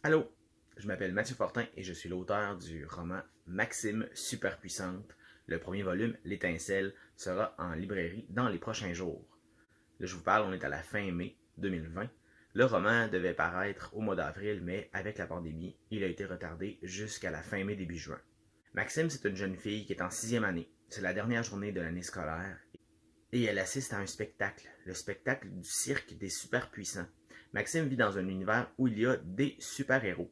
Allô, je m'appelle Mathieu Fortin et je suis l'auteur du roman Maxime Superpuissante. Le premier volume, L'Étincelle, sera en librairie dans les prochains jours. Là, je vous parle, on est à la fin mai 2020. Le roman devait paraître au mois d'avril, mais avec la pandémie, il a été retardé jusqu'à la fin mai, début juin. Maxime, c'est une jeune fille qui est en 6e année. C'est la dernière journée de l'année scolaire et elle assiste à un spectacle, le spectacle du cirque des superpuissants. Maxime vit dans un univers où il y a des super-héros.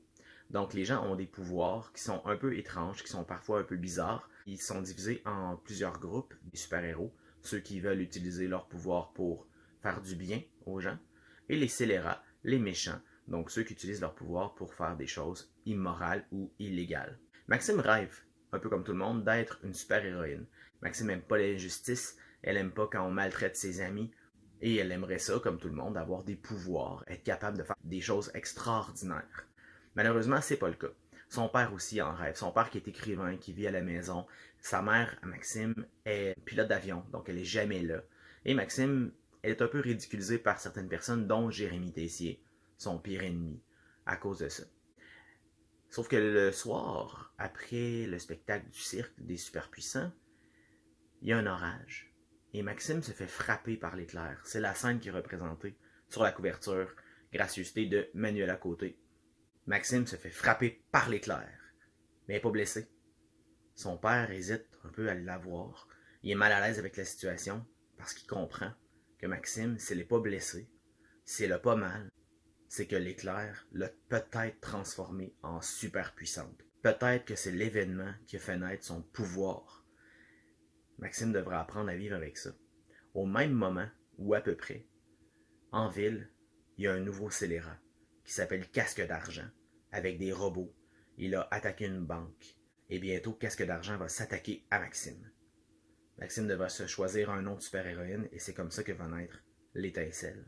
Donc les gens ont des pouvoirs qui sont un peu étranges, qui sont parfois un peu bizarres. Ils sont divisés en plusieurs groupes des super-héros, ceux qui veulent utiliser leurs pouvoirs pour faire du bien aux gens, et les scélérats, les méchants, donc ceux qui utilisent leurs pouvoirs pour faire des choses immorales ou illégales. Maxime rêve, un peu comme tout le monde, d'être une super-héroïne. Maxime n'aime pas l'injustice, elle aime pas quand on maltraite ses amis, et elle aimerait ça, comme tout le monde, avoir des pouvoirs, être capable de faire des choses extraordinaires. Malheureusement, c'est pas le cas. Son père aussi en rêve. Son père qui est écrivain, qui vit à la maison. Sa mère, Maxime, est pilote d'avion, donc elle est jamais là. Et Maxime, elle est un peu ridiculisée par certaines personnes, dont Jérémy Tessier, son pire ennemi, à cause de ça. Sauf que le soir, après le spectacle du cirque des superpuissants, il y a un orage. Et Maxime se fait frapper par l'éclair. C'est la scène qui est représentée sur la couverture, gracieuseté de Manuela Côté. Maxime se fait frapper par l'éclair, mais il n'est pas blessé. Son père hésite un peu à l'avoir. Il est mal à l'aise avec la situation parce qu'il comprend que Maxime, s'il n'est pas blessé, s'il n'a pas mal, c'est que l'éclair l'a peut-être transformé en super puissante. Peut-être que c'est l'événement qui a fait naître son pouvoir. Maxime devra apprendre à vivre avec ça. Au même moment, ou à peu près, en ville, il y a un nouveau scélérat qui s'appelle Casque d'Argent, avec des robots. Il a attaqué une banque. Et bientôt, Casque d'Argent va s'attaquer à Maxime. Maxime devra se choisir un nom de super-héroïne et c'est comme ça que va naître l'Étincelle.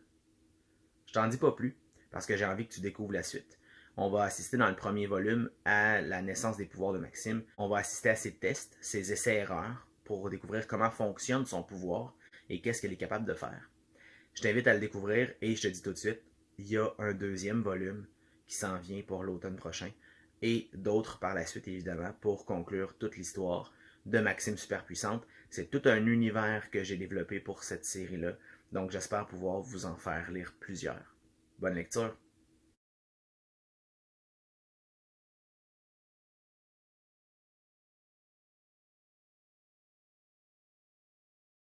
Je t'en dis pas plus, parce que j'ai envie que tu découvres la suite. On va assister dans le premier volume à la naissance des pouvoirs de Maxime. On va assister à ses tests, ses essais-erreurs, pour découvrir comment fonctionne son pouvoir et qu'est-ce qu'elle est capable de faire. Je t'invite à le découvrir et je te dis tout de suite, il y a un deuxième volume qui s'en vient pour l'automne prochain et d'autres par la suite évidemment pour conclure toute l'histoire de Maxime Superpuissante. C'est tout un univers que j'ai développé pour cette série-là, donc j'espère pouvoir vous en faire lire plusieurs. Bonne lecture!